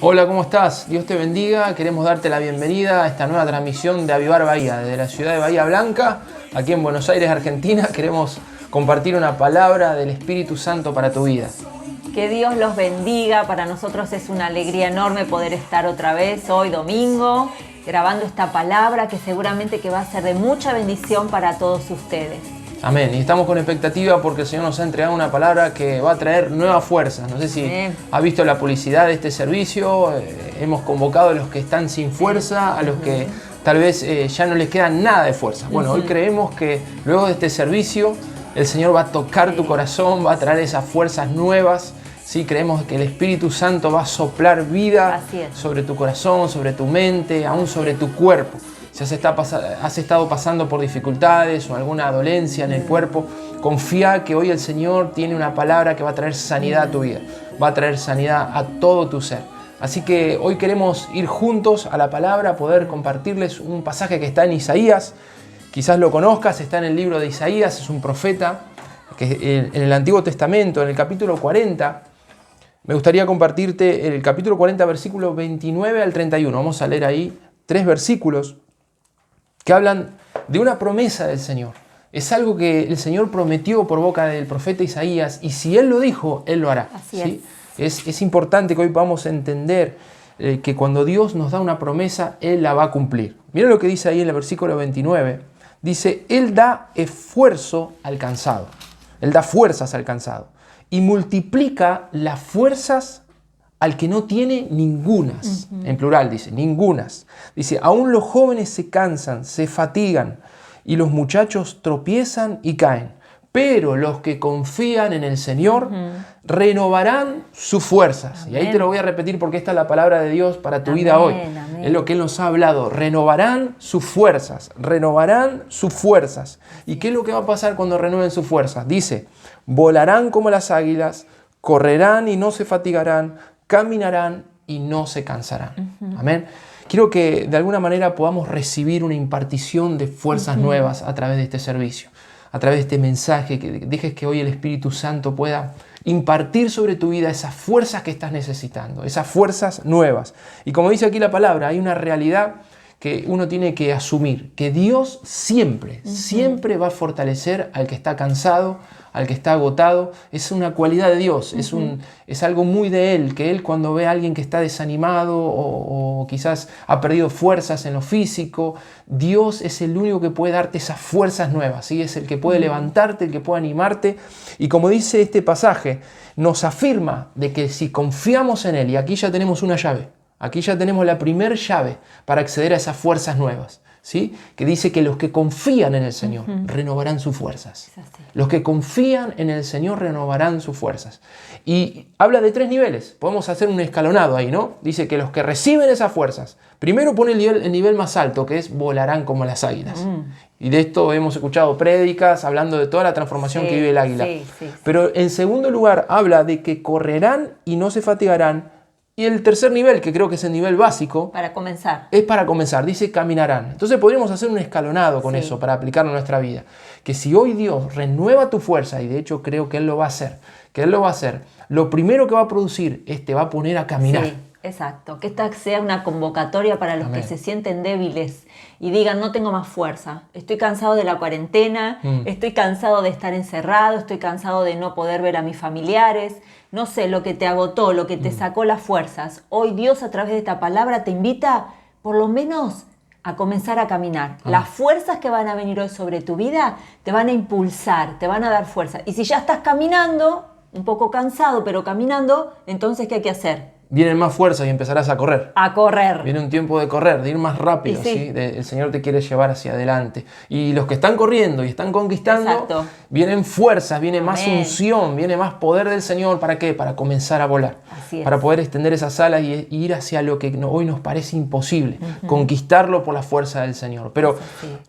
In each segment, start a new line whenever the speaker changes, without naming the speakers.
Hola, ¿cómo estás? Dios te bendiga. Queremos darte la bienvenida a esta nueva transmisión de Avivar Bahía, desde la ciudad de Bahía Blanca, aquí en Buenos Aires, Argentina. Queremos compartir una palabra del Espíritu Santo para tu vida.
Que Dios los bendiga. Para nosotros es una alegría enorme poder estar otra vez hoy domingo grabando esta palabra que seguramente que va a ser de mucha bendición para todos ustedes.
Amén. Y estamos con expectativa porque el Señor nos ha entregado una palabra que va a traer nuevas fuerzas. No sé si has visto la publicidad de este servicio. Hemos convocado a los que están sin fuerza, a los que tal vez ya no les queda nada de fuerza. Bueno, hoy creemos que luego de este servicio el Señor va a tocar tu corazón, va a traer esas fuerzas nuevas. Sí, creemos que el Espíritu Santo va a soplar vida sobre tu corazón, sobre tu mente, aún sobre tu cuerpo. Si has estado pasando por dificultades o alguna dolencia en el cuerpo, confía que hoy el Señor tiene una palabra que va a traer sanidad a tu vida, va a traer sanidad a todo tu ser. Así que hoy queremos ir juntos a la palabra, poder compartirles un pasaje que está en Isaías. Quizás lo conozcas, está en el libro de Isaías, es un profeta que en el Antiguo Testamento, en el capítulo 40. Me gustaría compartirte el capítulo 40, versículo 29 al 31. Vamos a leer ahí 3 versículos que hablan de una promesa del Señor. Es algo que el Señor prometió por boca del profeta Isaías, y si Él lo dijo, Él lo hará.
Así
es importante que hoy podamos entender que cuando Dios nos da una promesa, Él la va a cumplir. Mira lo que dice ahí en el versículo 29. Dice, Él da esfuerzo al cansado. Él da fuerzas al cansado. Y multiplica las fuerzas al que no tiene ningunas. En plural dice, ningunas. Dice, aún los jóvenes se cansan, se fatigan, y los muchachos tropiezan y caen. Pero los que confían en el Señor renovarán sus fuerzas. Amén. Y ahí te lo voy a repetir porque esta es la palabra de Dios para tu vida hoy. Amén. Es lo que Él nos ha hablado. Renovarán sus fuerzas. Renovarán sus fuerzas. ¿Y qué es lo que va a pasar cuando renueven sus fuerzas? Dice, volarán como las águilas, correrán y no se fatigarán, caminarán y no se cansarán. Amén. Quiero que de alguna manera podamos recibir una impartición de fuerzas nuevas a través de este servicio, a través de este mensaje, que dejes que hoy el Espíritu Santo pueda impartir sobre tu vida esas fuerzas que estás necesitando, esas fuerzas nuevas. Y como dice aquí la palabra, hay una realidad que uno tiene que asumir, que Dios siempre va a fortalecer al que está cansado, al que está agotado. Es una cualidad de Dios, es algo muy de Él, que Él cuando ve a alguien que está desanimado o quizás ha perdido fuerzas en lo físico, Dios es el único que puede darte esas fuerzas nuevas, ¿sí? Es el que puede levantarte, el que puede animarte. Y como dice este pasaje, nos afirma de que si confiamos en Él, y aquí ya tenemos una llave, aquí ya tenemos la primera llave para acceder a esas fuerzas nuevas, ¿sí? Que dice que los que confían en el Señor renovarán sus fuerzas. Los que confían en el Señor renovarán sus fuerzas. Y habla de 3 niveles. Podemos hacer un escalonado ahí, ¿no? Dice que los que reciben esas fuerzas, primero pone el nivel más alto, que es volarán como las águilas. Y de esto hemos escuchado prédicas hablando de toda la transformación que vive el águila. Pero en segundo lugar habla de que correrán y no se fatigarán. Y el tercer nivel, que creo que es el nivel básico,
para comenzar.
Es para comenzar, dice caminarán. Entonces podríamos hacer un escalonado con eso para aplicarlo a nuestra vida. Que si hoy Dios renueva tu fuerza, y de hecho creo que Él lo va a hacer, lo primero que va a producir es te va a poner a caminar.
Sí, exacto. Que esta sea una convocatoria para los que se sienten débiles y digan, no tengo más fuerza, estoy cansado de la cuarentena, estoy cansado de estar encerrado, estoy cansado de no poder ver a mis familiares. No sé, lo que te agotó, lo que te sacó las fuerzas. Hoy Dios a través de esta palabra te invita por lo menos a comenzar a caminar. Las fuerzas que van a venir hoy sobre tu vida te van a impulsar, te van a dar fuerza. Y si ya estás caminando, un poco cansado, pero caminando, entonces ¿qué hay que hacer?
Vienen más fuerzas y empezarás a correr.
A correr.
Viene un tiempo de correr, de ir más rápido. ¿Sí? El Señor te quiere llevar hacia adelante. Y los que están corriendo y están conquistando, vienen fuerzas, viene más unción, viene más poder del Señor. ¿Para qué? Para comenzar a volar. Para poder extender esas alas y ir hacia lo que hoy nos parece imposible. Conquistarlo por la fuerza del Señor. Pero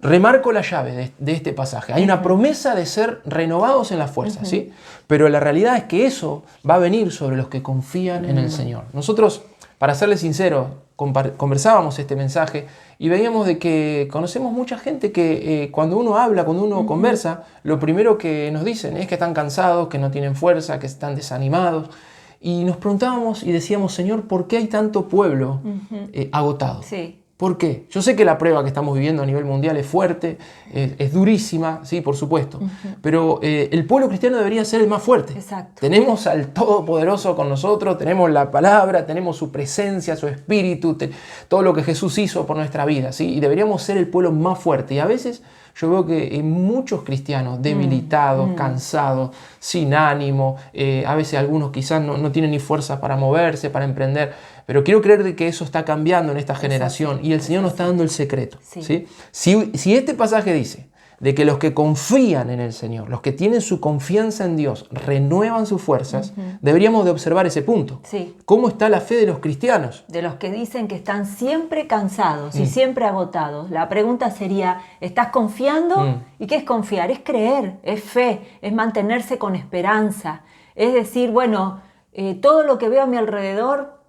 remarco la llave de este pasaje. Hay una promesa de ser renovados en las fuerzas. ¿Sí? Pero la realidad es que eso va a venir sobre los que confían en el Señor. Nosotros, para serles sinceros, conversábamos este mensaje y veíamos de que conocemos mucha gente que cuando uno habla, cuando uno conversa, lo primero que nos dicen es que están cansados, que no tienen fuerza, que están desanimados. y nos preguntábamos y decíamos, Señor, ¿por qué hay tanto pueblo agotado?
Sí.
¿Por qué? Yo sé que la prueba que estamos viviendo a nivel mundial es fuerte, es durísima, sí, por supuesto, pero el pueblo cristiano debería ser el más fuerte.
Exacto.
Tenemos al Todopoderoso con nosotros, tenemos la palabra, tenemos su presencia, su espíritu, todo lo que Jesús hizo por nuestra vida, ¿sí? Y deberíamos ser el pueblo más fuerte. Y a veces yo veo que hay muchos cristianos debilitados, cansados, sin ánimo, a veces algunos quizás no tienen ni fuerza para moverse, para emprender. Pero quiero creer de que eso está cambiando en esta generación y el Señor nos está dando el secreto.
Sí.
¿Sí? Si este pasaje dice de que los que confían en el Señor, los que tienen su confianza en Dios, renuevan sus fuerzas, deberíamos de observar ese punto.
Sí.
¿Cómo está la fe de los cristianos?
De los que dicen que están siempre cansados y siempre agotados. La pregunta sería, ¿estás confiando? ¿Y qué es confiar? Es creer, es fe, es mantenerse con esperanza. Es decir, bueno, todo lo que veo a mi alrededor,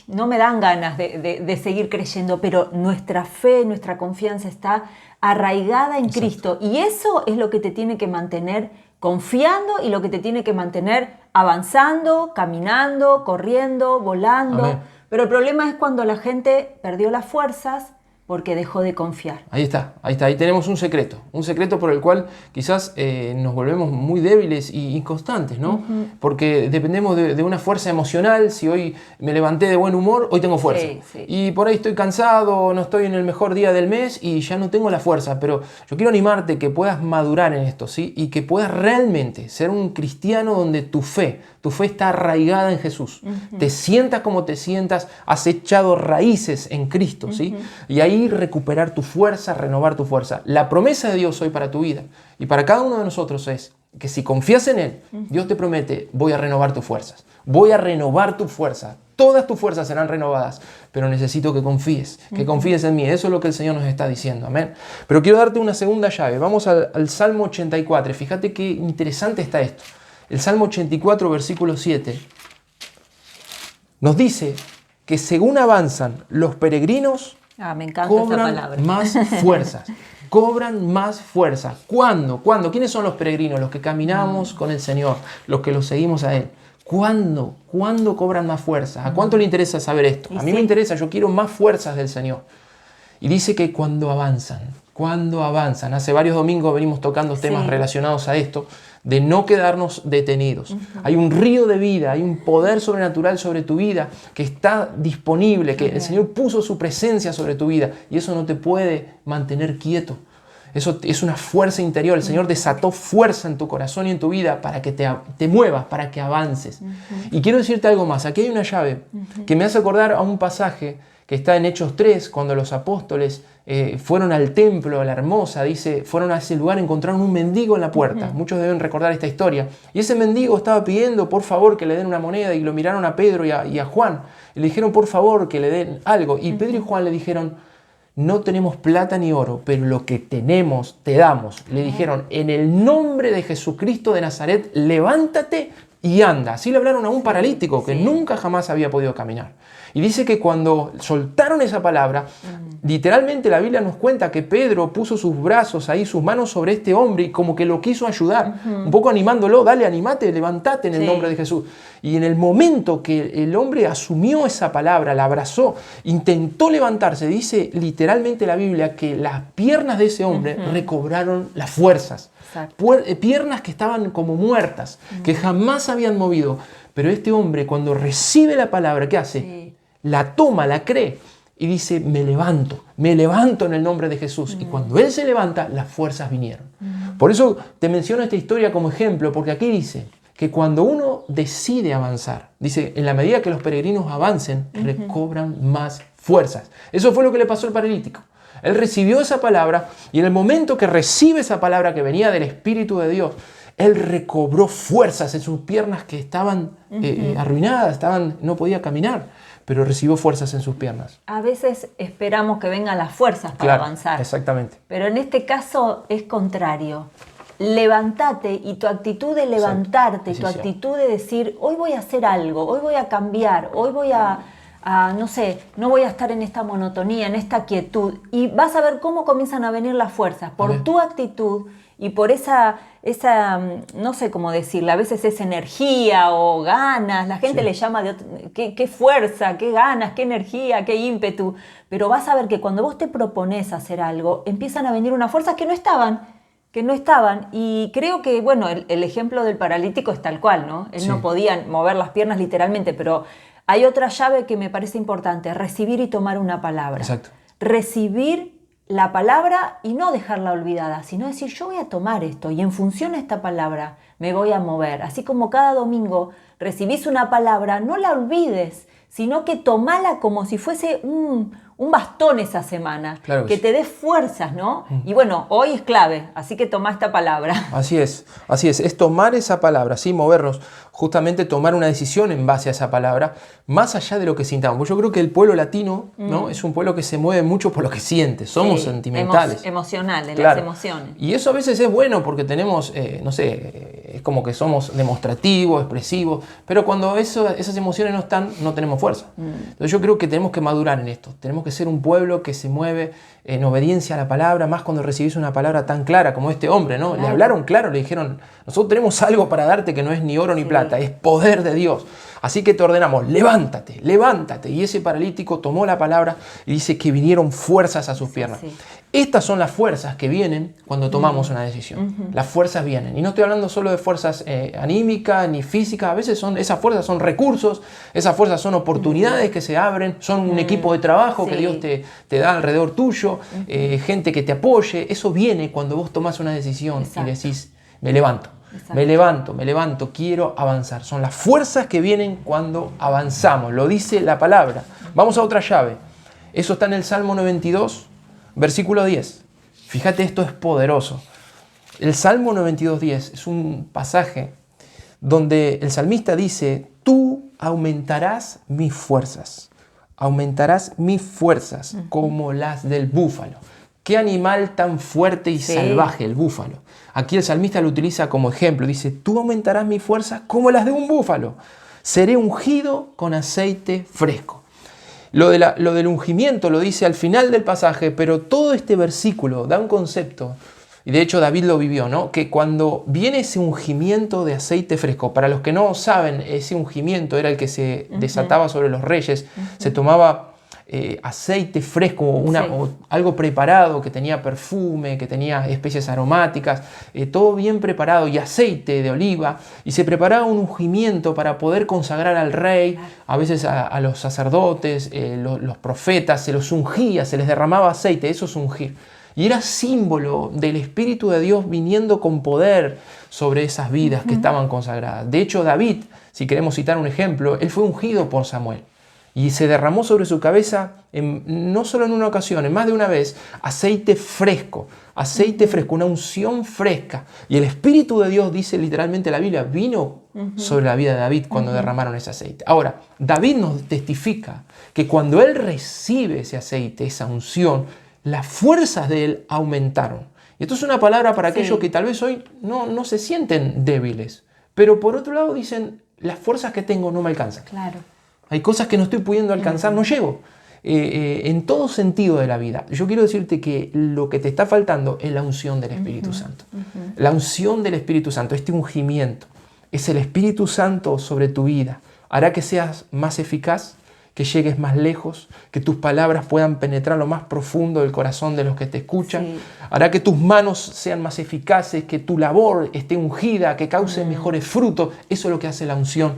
no me dan ganas de seguir creyendo, pero nuestra fe, nuestra confianza está arraigada en Cristo. Y eso es lo que te tiene que mantener confiando y lo que te tiene que mantener avanzando, caminando, corriendo, volando.
Amén.
Pero el problema es cuando la gente perdió las fuerzas porque dejó de confiar.
Ahí está. Ahí tenemos un secreto por el cual quizás nos volvemos muy débiles e inconstantes, ¿no? Porque dependemos de una fuerza emocional. Si hoy me levanté de buen humor, hoy tengo fuerza.
Sí.
Y por ahí estoy cansado, no estoy en el mejor día del mes y ya no tengo la fuerza. Pero yo quiero animarte que puedas madurar en esto, ¿sí? Y que puedas realmente ser un cristiano donde tu fe está arraigada en Jesús. Te sientas como te sientas, has echado raíces en Cristo, ¿sí? Y ahí recuperar tu fuerza, renovar tu fuerza. La promesa de Dios hoy para tu vida y para cada uno de nosotros es que si confías en Él, Dios te promete, voy a renovar tus fuerzas. Voy a renovar tu fuerza. Todas tus fuerzas serán renovadas, pero necesito que confíes en mí. Eso es lo que el Señor nos está diciendo, amén. Pero quiero darte una segunda llave. Vamos al Salmo 84. Fíjate qué interesante está esto. El Salmo 84, versículo 7, nos dice que según avanzan los peregrinos,
me encanta esa
cobran
palabra.
más fuerzas. Cobran más fuerza. ¿Cuándo? ¿Quiénes son los peregrinos? Los que caminamos con el Señor, los que lo seguimos a Él. ¿Cuándo? ¿Cuándo cobran más fuerza? ¿A cuánto le interesa saber esto? A mí me interesa, yo quiero más fuerzas del Señor. Y dice que cuando avanzan. Hace varios domingos venimos tocando temas relacionados a esto, de no quedarnos detenidos. Hay un río de vida, hay un poder sobrenatural sobre tu vida que está disponible, que el Señor puso su presencia sobre tu vida y eso no te puede mantener quieto. Eso es una fuerza interior. El Señor desató fuerza en tu corazón y en tu vida para que te muevas, para que avances. Y quiero decirte algo más. Aquí hay una llave que me hace acordar a un pasaje que está en Hechos 3, cuando los apóstoles fueron al templo, a la Hermosa, dice, fueron a ese lugar, encontraron un mendigo en la puerta. Muchos deben recordar esta historia. Y ese mendigo estaba pidiendo, por favor, que le den una moneda, y lo miraron a Pedro y a Juan. Y le dijeron, por favor, que le den algo. Y Pedro y Juan le dijeron, no tenemos plata ni oro, pero lo que tenemos te damos. Le dijeron, en el nombre de Jesucristo de Nazaret, levántate y anda. Así le hablaron a un paralítico que nunca jamás había podido caminar. Y dice que cuando soltaron esa palabra, literalmente la Biblia nos cuenta que Pedro puso sus brazos ahí, sus manos sobre este hombre y como que lo quiso ayudar, un poco animándolo, dale, animate, levantate en el nombre de Jesús. Y en el momento que el hombre asumió esa palabra, la abrazó, intentó levantarse, dice literalmente la Biblia que las piernas de ese hombre recobraron las fuerzas. Piernas que estaban como muertas, que jamás se habían movido. Pero este hombre cuando recibe la palabra, ¿qué hace? La toma, la cree y dice, me levanto en el nombre de Jesús. Y cuando él se levanta, las fuerzas vinieron. Por eso te menciono esta historia como ejemplo, porque aquí dice que cuando uno decide avanzar, dice, en la medida que los peregrinos avancen, recobran más fuerzas. Eso fue lo que le pasó al paralítico. Él recibió esa palabra y en el momento que recibe esa palabra que venía del Espíritu de Dios, él recobró fuerzas en sus piernas que estaban arruinadas, no podía caminar, pero recibió fuerzas en sus piernas.
A veces esperamos que vengan las fuerzas para avanzar.
Exactamente.
Pero en este caso es contrario. Levántate y tu actitud de levantarte, tu actitud de decir, hoy voy a hacer algo, hoy voy a cambiar, hoy voy a no sé, no voy a estar en esta monotonía, en esta quietud. Y vas a ver cómo comienzan a venir las fuerzas por tu actitud y por esa, no sé cómo decirla, a veces es energía o ganas. La gente le llama qué fuerza, qué ganas, qué energía, qué ímpetu. Pero vas a ver que cuando vos te propones hacer algo, empiezan a venir unas fuerzas que no estaban. Y creo que, bueno, el ejemplo del paralítico es tal cual, ¿no? Él no podía mover las piernas literalmente, pero hay otra llave que me parece importante: recibir y tomar una palabra.
Exacto.
Recibir la palabra y no dejarla olvidada, sino decir, yo voy a tomar esto y en función a esta palabra me voy a mover. Así como cada domingo recibís una palabra, no la olvides, sino que tomala como si fuese un bastón esa semana,
claro
que te dé fuerzas, ¿no? Y bueno, hoy es clave, así que toma esta palabra.
Así es, es tomar esa palabra, ¿sí? Movernos, justamente tomar una decisión en base a esa palabra, más allá de lo que sintamos. Pues yo creo que el pueblo latino, ¿no? Es un pueblo que se mueve mucho por lo que siente, somos sentimentales.
Emocionales,
claro.
Las emociones.
Y eso a veces es bueno porque tenemos, no sé, es como que somos demostrativos, expresivos, pero cuando esas emociones no están, no tenemos fuerza. Entonces yo creo que tenemos que madurar en esto, tenemos que ser un pueblo que se mueve en obediencia a la palabra, más cuando recibís una palabra tan clara como este hombre, ¿no? Claro. Le hablaron claro, le dijeron, nosotros tenemos algo para darte que no es ni oro ni plata, es poder de Dios. Así que te ordenamos, levántate, levántate. Y ese paralítico tomó la palabra y dice que vinieron fuerzas a sus piernas. Estas son las fuerzas que vienen cuando tomamos una decisión. Las fuerzas vienen. Y no estoy hablando solo de fuerzas anímicas ni físicas. A veces esas fuerzas son recursos, esas fuerzas son oportunidades que se abren, son un equipo de trabajo que Dios te da alrededor tuyo, gente que te apoye. Eso viene cuando vos tomás una decisión y decís, me levanto. Me levanto, quiero avanzar. Son las fuerzas que vienen cuando avanzamos. Lo dice la palabra. Vamos a otra llave. Eso está en el Salmo 92, versículo 10. Fíjate, esto es poderoso. El Salmo 92:10 es un pasaje donde el salmista dice, tú aumentarás mis fuerzas. Aumentarás mis fuerzas como las del búfalo. Qué animal tan fuerte y salvaje el búfalo. Aquí el salmista lo utiliza como ejemplo. Dice, tú aumentarás mis fuerzas como las de un búfalo. Seré ungido con aceite fresco. Lo del ungimiento lo dice al final del pasaje, pero todo este versículo da un concepto, y de hecho David lo vivió, ¿no? Que cuando viene ese ungimiento de aceite fresco, para los que no saben, ese ungimiento era el que se desataba sobre los reyes, se tomaba aceite fresco, o algo preparado que tenía perfume, que tenía especies aromáticas, todo bien preparado, y aceite de oliva, y se preparaba un ungimiento para poder consagrar al rey, a veces a los sacerdotes, los profetas, se los ungía, se les derramaba aceite, eso es ungir. Y era símbolo del Espíritu de Dios viniendo con poder sobre esas vidas que estaban consagradas. De hecho, David, si queremos citar un ejemplo, él fue ungido por Samuel. Y se derramó sobre su cabeza, no solo en una ocasión, en más de una vez, aceite fresco, una unción fresca. Y el Espíritu de Dios, dice literalmente la Biblia, vino sobre la vida de David cuando derramaron ese aceite. Ahora, David nos testifica que cuando él recibe ese aceite, esa unción, las fuerzas de él aumentaron. Y esto es una palabra para aquellos que tal vez hoy no se sienten débiles, pero por otro lado dicen, las fuerzas que tengo no me alcanzan.
Claro.
Hay cosas que no estoy pudiendo alcanzar, no llego. En todo sentido de la vida. Yo quiero decirte que lo que te está faltando es la unción del Espíritu Santo. La unción del Espíritu Santo, este ungimiento, es el Espíritu Santo sobre tu vida. Hará que seas más eficaz, que llegues más lejos, que tus palabras puedan penetrar lo más profundo del corazón de los que te escuchan. Hará que tus manos sean más eficaces, que tu labor esté ungida, que cause mejores frutos. Eso es lo que hace la unción.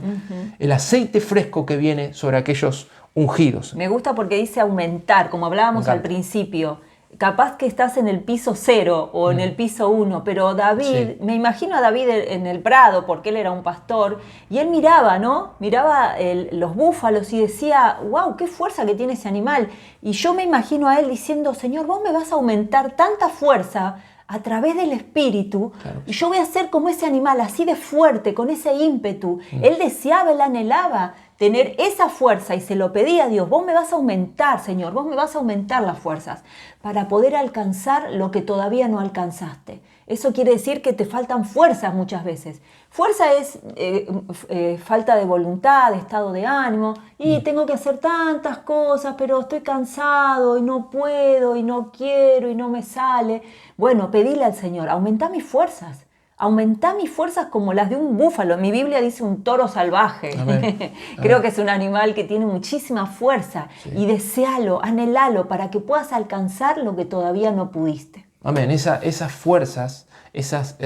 El aceite fresco que viene sobre aquellos ungidos.
Me gusta porque dice aumentar, como hablábamos al principio. Capaz que estás en el piso 0 o en el piso 1, pero David, me imagino a David en el prado, porque él era un pastor, y él miraba, ¿no? Miraba los búfalos y decía, wow, qué fuerza que tiene ese animal. Y yo me imagino a él diciendo, Señor, vos me vas a aumentar tanta fuerza a través del Espíritu, y yo voy a ser como ese animal, así de fuerte, con ese ímpetu. Él deseaba, él anhelaba tener esa fuerza y se lo pedía a Dios. Vos me vas a aumentar, Señor, vos me vas a aumentar las fuerzas para poder alcanzar lo que todavía no alcanzaste. Eso quiere decir que te faltan fuerzas muchas veces. Fuerza es falta de voluntad, de estado de ánimo, y tengo que hacer tantas cosas, pero estoy cansado y no puedo y no quiero y no me sale. Bueno, pedile al Señor, aumenta mis fuerzas. Aumentá mis fuerzas como las de un búfalo. Mi Biblia dice un toro salvaje. Creo que es un animal que tiene muchísima fuerza. Sí. Y deséalo, anhelalo para que puedas alcanzar lo que todavía no pudiste.
Amén. Esas fuerzas,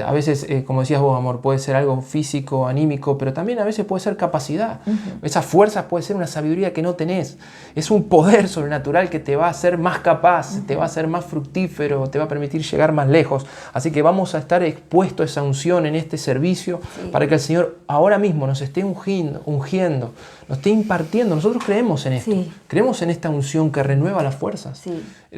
a veces, como decías vos, amor, puede ser algo físico, anímico, pero también a veces puede ser capacidad. Esas fuerzas puede ser una sabiduría que no tenés. Es un poder sobrenatural que te va a hacer más capaz, te va a hacer más fructífero, te va a permitir llegar más lejos. Así que vamos a estar expuestos a esa unción en este servicio para que el Señor ahora mismo nos esté ungiendo, nos esté impartiendo. Nosotros creemos en esto. Creemos en esta unción que renueva las fuerzas.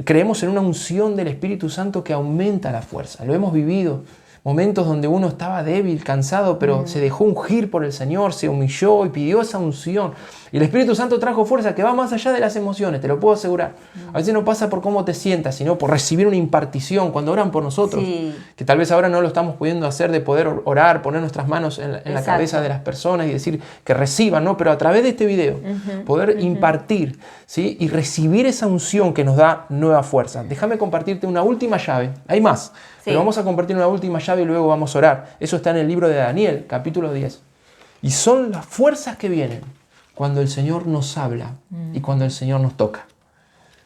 Creemos en una unción del Espíritu Santo que aumenta la fuerza. Lo hemos vivido. Momentos donde uno estaba débil, cansado, pero se dejó ungir por el Señor, se humilló y pidió esa unción. Y el Espíritu Santo trajo fuerza que va más allá de las emociones, te lo puedo asegurar. A veces no pasa por cómo te sientas, sino por recibir una impartición. Cuando oran por nosotros, que tal vez ahora no lo estamos pudiendo hacer, de poder orar, poner nuestras manos en la cabeza de las personas y decir que reciban, ¿no? Pero a través de este video, poder impartir, ¿sí? Y recibir esa unción que nos da nueva fuerza. Déjame compartirte una última llave. Hay más. Pero vamos a compartir una última llave y luego vamos a orar. Eso está en el libro de Daniel, capítulo 10. Y son las fuerzas que vienen cuando el Señor nos habla y cuando el Señor nos toca.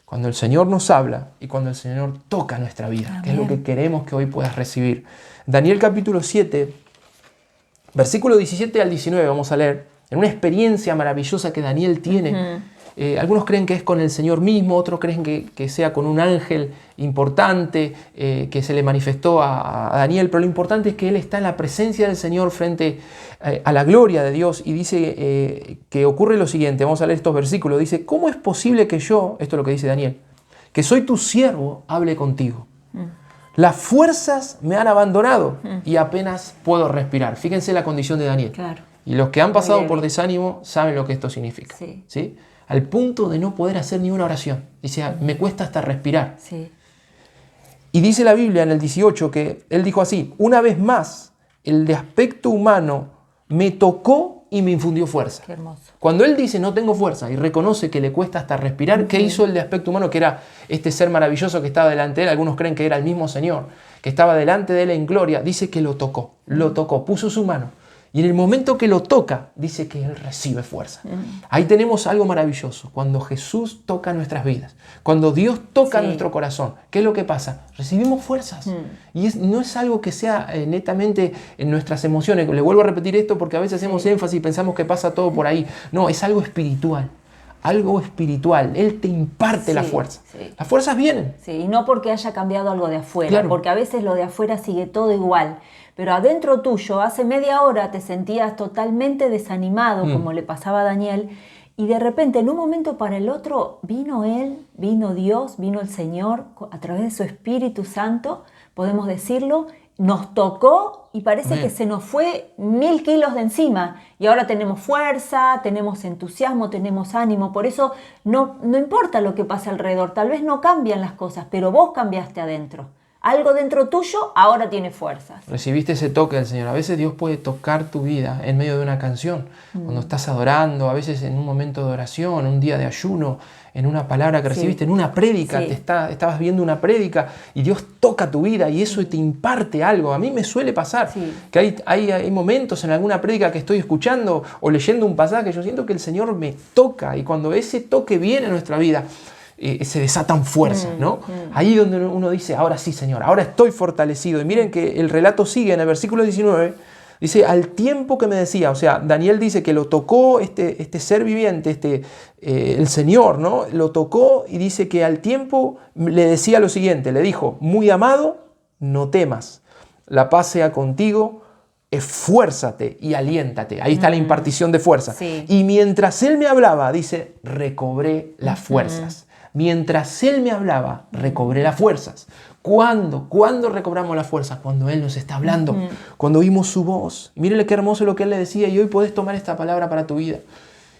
Cuando el Señor nos habla y cuando el Señor toca nuestra vida, Amén. Que es lo que queremos que hoy puedas recibir. Daniel capítulo 7, versículo 17 al 19, vamos a leer. En una experiencia maravillosa que Daniel tiene. Algunos creen que es con el Señor mismo, otros creen que sea con un ángel importante que se le manifestó a Daniel, pero lo importante es que él está en la presencia del Señor frente a la gloria de Dios y dice que ocurre lo siguiente. Vamos a leer estos versículos. Dice: ¿cómo es posible que yo, esto es lo que dice Daniel, que soy tu siervo, hable contigo? Las fuerzas me han abandonado y apenas puedo respirar. Fíjense la condición de Daniel.
Claro.
Y los que han pasado por desánimo saben lo que esto significa. ¿Sí? Al punto de no poder hacer ni una oración. Dice, me cuesta hasta respirar. Y dice la Biblia en el 18 que él dijo así: una vez más, el de aspecto humano me tocó y me infundió fuerza.
Qué hermoso.
Cuando él dice no tengo fuerza y reconoce que le cuesta hasta respirar, ¿qué hizo el de aspecto humano? Que era este ser maravilloso que estaba delante de él. Algunos creen que era el mismo Señor, que estaba delante de él en gloria. Dice que lo tocó, puso su mano. Y en el momento que lo toca, dice que él recibe fuerza. Ahí tenemos algo maravilloso. Cuando Jesús toca nuestras vidas, cuando Dios toca nuestro corazón, ¿qué es lo que pasa? Recibimos fuerzas. Y no es algo que sea netamente en nuestras emociones. Le vuelvo a repetir esto porque a veces hacemos énfasis y pensamos que pasa todo por ahí. No, es algo espiritual. Algo espiritual. Él te imparte la fuerza. Las fuerzas vienen.
Y no porque haya cambiado algo de afuera, porque a veces lo de afuera sigue todo igual. Pero adentro tuyo, hace media hora te sentías totalmente desanimado, como le pasaba a Daniel, y de repente, en un momento para el otro, vino Él, vino Dios, vino el Señor, a través de su Espíritu Santo, podemos decirlo, nos tocó y parece que se nos fue 1000 kilos de encima. Y ahora tenemos fuerza, tenemos entusiasmo, tenemos ánimo. Por eso no importa lo que pase alrededor, tal vez no cambian las cosas, pero vos cambiaste adentro. Algo dentro tuyo ahora tiene fuerzas.
Recibiste ese toque del Señor. A veces Dios puede tocar tu vida en medio de una canción, cuando estás adorando, a veces en un momento de oración, un día de ayuno, en una palabra que recibiste, en una prédica, estabas viendo una prédica y Dios toca tu vida y eso te imparte algo. A mí me suele pasar que hay momentos en alguna prédica que estoy escuchando o leyendo un pasaje, yo siento que el Señor me toca y cuando ese toque viene a nuestra vida, se desatan fuerzas, ¿no? Ahí donde uno dice, ahora sí, Señor, ahora estoy fortalecido. Y miren que el relato sigue en el versículo 19, dice, al tiempo que me decía, o sea, Daniel dice que lo tocó este ser viviente, el Señor, ¿no? Lo tocó y dice que al tiempo le decía lo siguiente, le dijo, muy amado, no temas, la paz sea contigo, esfuérzate y aliéntate. Ahí está la impartición de fuerza. Y mientras él me hablaba, dice, recobré las fuerzas. Mientras Él me hablaba, recobré las fuerzas. ¿Cuándo? ¿Cuándo recobramos las fuerzas? Cuando Él nos está hablando, cuando oímos su voz. Mírenle qué hermoso lo que Él le decía y hoy podés tomar esta palabra para tu vida.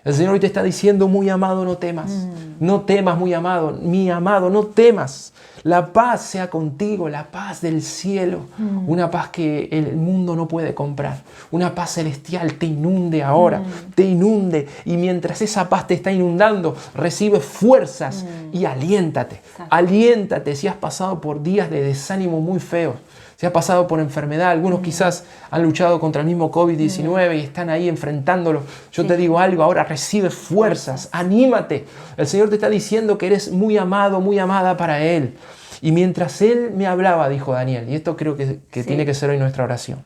El Señor hoy te está diciendo, muy amado, no temas. No temas, muy amado. Mi amado, no temas. La paz sea contigo, la paz del cielo. Una paz que el mundo no puede comprar. Una paz celestial te inunde ahora, te inunde. Y mientras esa paz te está inundando, recibe fuerzas y aliéntate.
Exacto.
Aliéntate si has pasado por días de desánimo muy feos. Si has pasado por enfermedad, algunos quizás han luchado contra el mismo COVID-19 y están ahí enfrentándolo. Yo te digo algo, ahora recibe fuerzas, anímate. El Señor te está diciendo que eres muy amado, muy amada para Él. Y mientras Él me hablaba, dijo Daniel, y esto creo que tiene que ser hoy nuestra oración.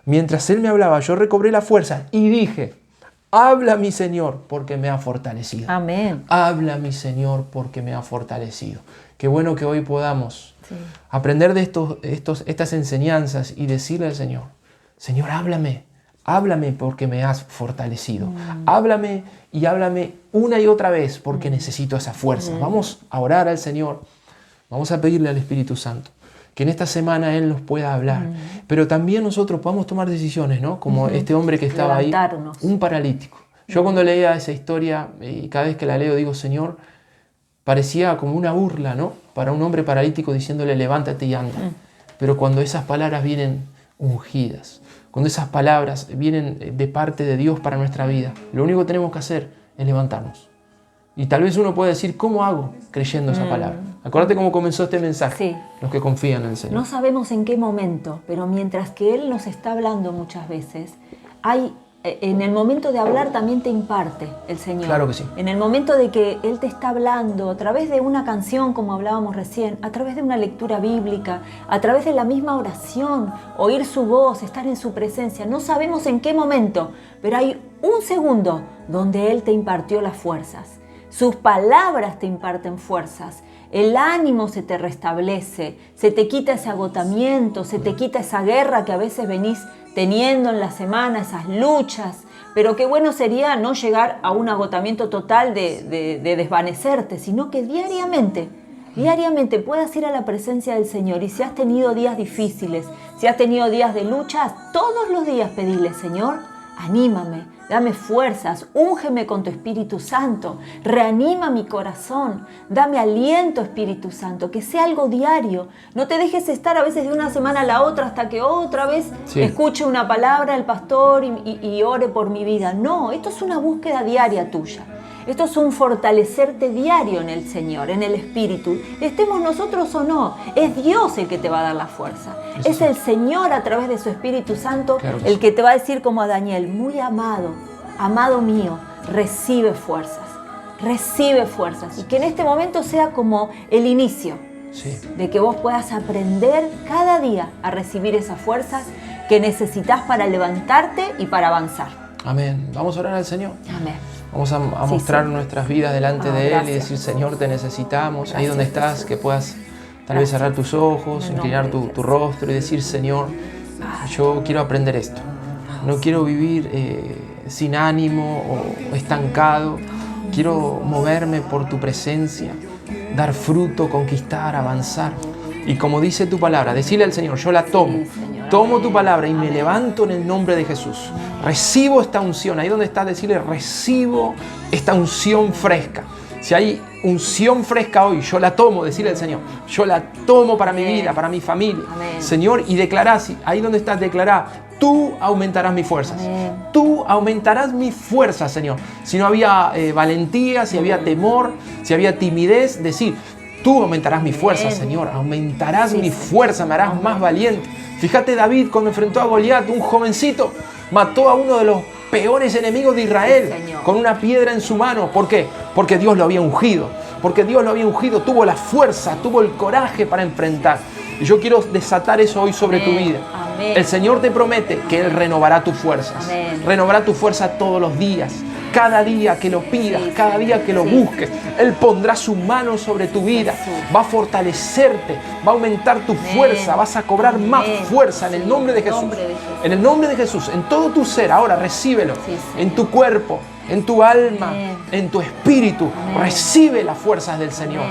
Mientras Él me hablaba, yo recobré la fuerza y dije, habla mi Señor porque me ha fortalecido.
Amén.
Habla mi Señor porque me ha fortalecido. Qué bueno que hoy podamos aprender de estas enseñanzas y decirle al Señor, Señor, háblame porque me has fortalecido. Háblame y háblame una y otra vez porque necesito esa fuerza. Vamos a orar al Señor, vamos a pedirle al Espíritu Santo que en esta semana Él nos pueda hablar, pero también nosotros podamos tomar decisiones, ¿no? Como este hombre que estaba
levantarnos.
Ahí, un paralítico. Yo cuando leía esa historia y cada vez que la leo digo, Señor, parecía como una burla, ¿no? Para un hombre paralítico diciéndole levántate y anda. Pero cuando esas palabras vienen ungidas, cuando esas palabras vienen de parte de Dios para nuestra vida, lo único que tenemos que hacer es levantarnos. Y tal vez uno puede decir, ¿cómo hago? Creyendo esa palabra. Acuérdate cómo comenzó este mensaje.
Sí.
Los que confían en el Señor.
No sabemos en qué momento, pero mientras que Él nos está hablando muchas veces, en el momento de hablar también te imparte el Señor.
Claro que sí.
En el momento de que Él te está hablando, a través de una canción, como hablábamos recién, a través de una lectura bíblica, a través de la misma oración, oír su voz, estar en su presencia. No sabemos en qué momento, pero hay un segundo donde Él te impartió las fuerzas. Sus palabras te imparten fuerzas. El ánimo se te restablece, se te quita ese agotamiento, se te quita esa guerra que a veces venís teniendo en la semana, esas luchas. Pero qué bueno sería no llegar a un agotamiento total de desvanecerte, sino que diariamente puedas ir a la presencia del Señor. Y si has tenido días difíciles, si has tenido días de luchas, todos los días pedirle, Señor, anímame, dame fuerzas, úngeme con tu Espíritu Santo, reanima mi corazón, dame aliento, Espíritu Santo, que sea algo diario. No te dejes estar a veces de una semana a la otra hasta que otra vez escuche una palabra del pastor y ore por mi vida. No, esto es una búsqueda diaria tuya. Esto es un fortalecerte diario en el Señor, en el Espíritu. Estemos nosotros o no, es Dios el que te va a dar la fuerza. Es el Señor a través de su Espíritu Santo el que te va a decir como a Daniel, muy amado, amado mío, recibe fuerzas. Y que en este momento sea como el inicio de que vos puedas aprender cada día a recibir esas fuerzas que necesitas para levantarte y para avanzar.
Amén. Vamos a orar al Señor.
Amén.
Vamos a mostrar nuestras vidas delante de Él
gracias,
y decir, Señor, te necesitamos. Ahí
Gracias,
donde estás,
Jesús.
que puedas tal vez cerrar tus ojos,
En el
inclinar
nombre de
tu
Jesús.
rostro y decir, Señor, yo quiero aprender esto. No quiero vivir sin ánimo o estancado. Quiero moverme por tu presencia, dar fruto, conquistar, avanzar. Y como dice tu palabra, decirle al Señor, yo la tomo.
Señor.
Tomo tu palabra y me levanto en el nombre de Jesús. Recibo esta unción. Ahí donde estás, decirle, recibo esta unción fresca. Si hay unción fresca hoy, yo la tomo, decirle al Señor, yo la tomo para mi vida, para mi familia.
Amén.
Señor, y declará, ahí donde estás, declará, tú aumentarás mis fuerzas.
Amén.
Tú aumentarás mis fuerzas, Señor. Si no había valentía, si había temor, si había timidez, decir, tú aumentarás mis fuerzas, Señor. Aumentarás mi fuerza, me harás más valiente. Fíjate David cuando enfrentó a Goliat, un jovencito, mató a uno de los peores enemigos de Israel con una piedra en su mano. ¿Por qué? Porque Dios lo había ungido. Porque Dios lo había ungido, tuvo la fuerza, tuvo el coraje para enfrentar. Y yo quiero desatar eso hoy sobre tu vida.
Amén.
El Señor te promete que Él renovará tus fuerzas.
Amén.
Renovará tu fuerza todos los días. Cada día que lo pidas, cada día que lo busques, Él pondrá su mano sobre tu vida, va a fortalecerte, va a aumentar tu fuerza, vas a cobrar más fuerza en el nombre de Jesús. En el nombre de Jesús, en todo tu ser, ahora recíbelo, en tu cuerpo, en tu alma, en tu espíritu, recibe las fuerzas del Señor.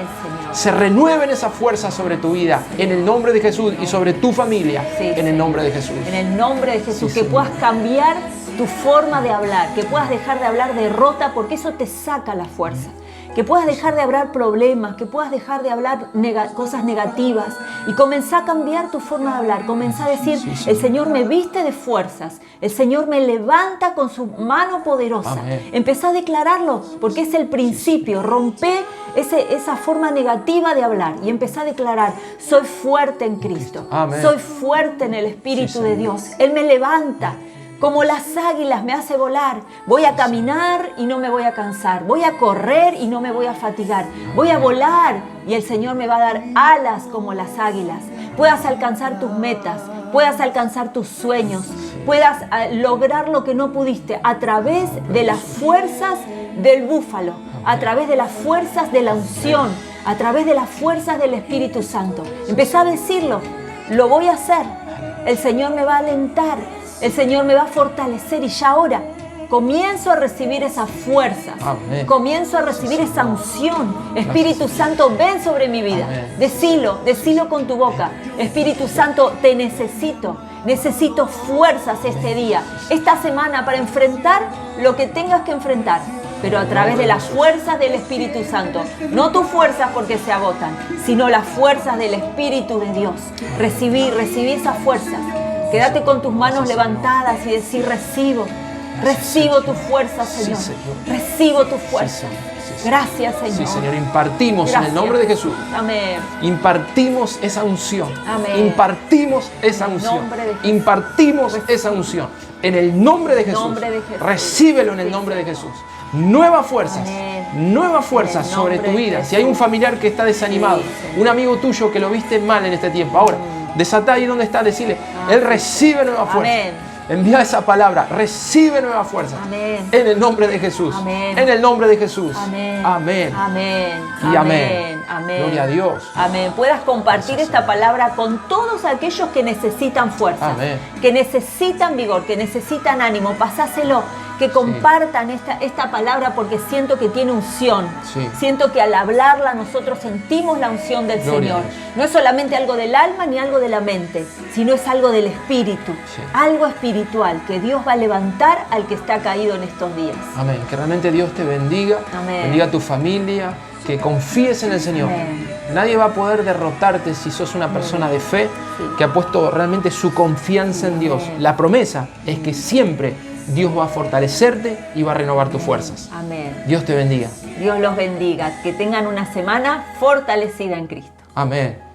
Se renueven esas fuerzas sobre tu vida, en el nombre de Jesús y sobre tu familia, en el nombre de Jesús.
En el nombre de Jesús,
Sí,
que puedas cambiar tu forma de hablar, que puedas dejar de hablar derrota, porque eso te saca la fuerza. Que puedas dejar de hablar problemas, que puedas dejar de hablar cosas negativas y comenzar a cambiar tu forma de hablar. Comenzar a decir, el Señor me viste de fuerzas, el Señor me levanta con su mano poderosa.
Amén.
Empezá a declararlo, porque es el principio. Rompe esa forma negativa de hablar y empezá a declarar, soy fuerte en Cristo.
Amén.
Soy fuerte en el Espíritu de Dios. Él me levanta. Como las águilas me hace volar. Voy a caminar y no me voy a cansar. Voy a correr y no me voy a fatigar. Voy a volar y el Señor me va a dar alas como las águilas. Puedas alcanzar tus metas, puedas alcanzar tus sueños, puedas lograr lo que no pudiste a través de las fuerzas del búfalo, a través de las fuerzas de la unción, a través de las fuerzas del Espíritu Santo. Empezá a decirlo, lo voy a hacer. El Señor me va a alentar. El Señor me va a fortalecer y ya ahora comienzo a recibir esas fuerzas.
Amén.
Comienzo a recibir esa unción. Espíritu Santo, ven sobre mi vida. Decilo con tu boca. Espíritu Santo, te necesito. Necesito fuerzas este día, esta semana, para enfrentar lo que tengas que enfrentar. Pero a través de las fuerzas del Espíritu Santo. No tus fuerzas porque se agotan, sino las fuerzas del Espíritu de Dios. Recibí esas fuerzas. Quédate con tus manos levantadas y decir, recibo tu fuerza, Señor. Recibo tu fuerza. Gracias, Señor.
Sí, Señor, impartimos en el nombre de Jesús.
Amén.
Impartimos esa unción.
Amén.
Impartimos esa unción. Impartimos esa unción. En el nombre de Jesús. Recíbelo en el nombre de Jesús. Nuevas fuerzas. Nuevas fuerzas sobre tu vida. Si hay un familiar que está desanimado, un amigo tuyo que lo viste mal en este tiempo, ahora desatá ahí donde está, decirle, Él recibe nueva fuerza. Envía esa palabra, recibe nueva fuerza.
Amén.
En el nombre de Jesús.
Amén.
En el nombre de Jesús.
Amén.
Amén.
Amén.
Y amén.
Amén.
Gloria a Dios.
Amén. Puedas compartir esta palabra con todos aquellos que necesitan fuerza,
Amén.
que necesitan vigor, que necesitan ánimo. Pasáselo. Que compartan esta palabra, porque siento que tiene unción.
Sí.
Siento que al hablarla nosotros sentimos la unción del
Gloria
Señor.
a Dios.
No es solamente algo del alma ni algo de la mente, sino es algo del espíritu.
Sí.
Algo espiritual que Dios va a levantar al que está caído en estos días.
Amén. Que realmente Dios te bendiga.
Amén.
Bendiga a tu familia. Que confíes en el Señor.
Amén.
Nadie va a poder derrotarte si sos una persona de fe que ha puesto realmente su confianza en Dios. La promesa es que siempre Dios va a fortalecerte y va a renovar tus fuerzas.
Amén.
Dios te bendiga.
Dios los bendiga. Que tengan una semana fortalecida en Cristo.
Amén.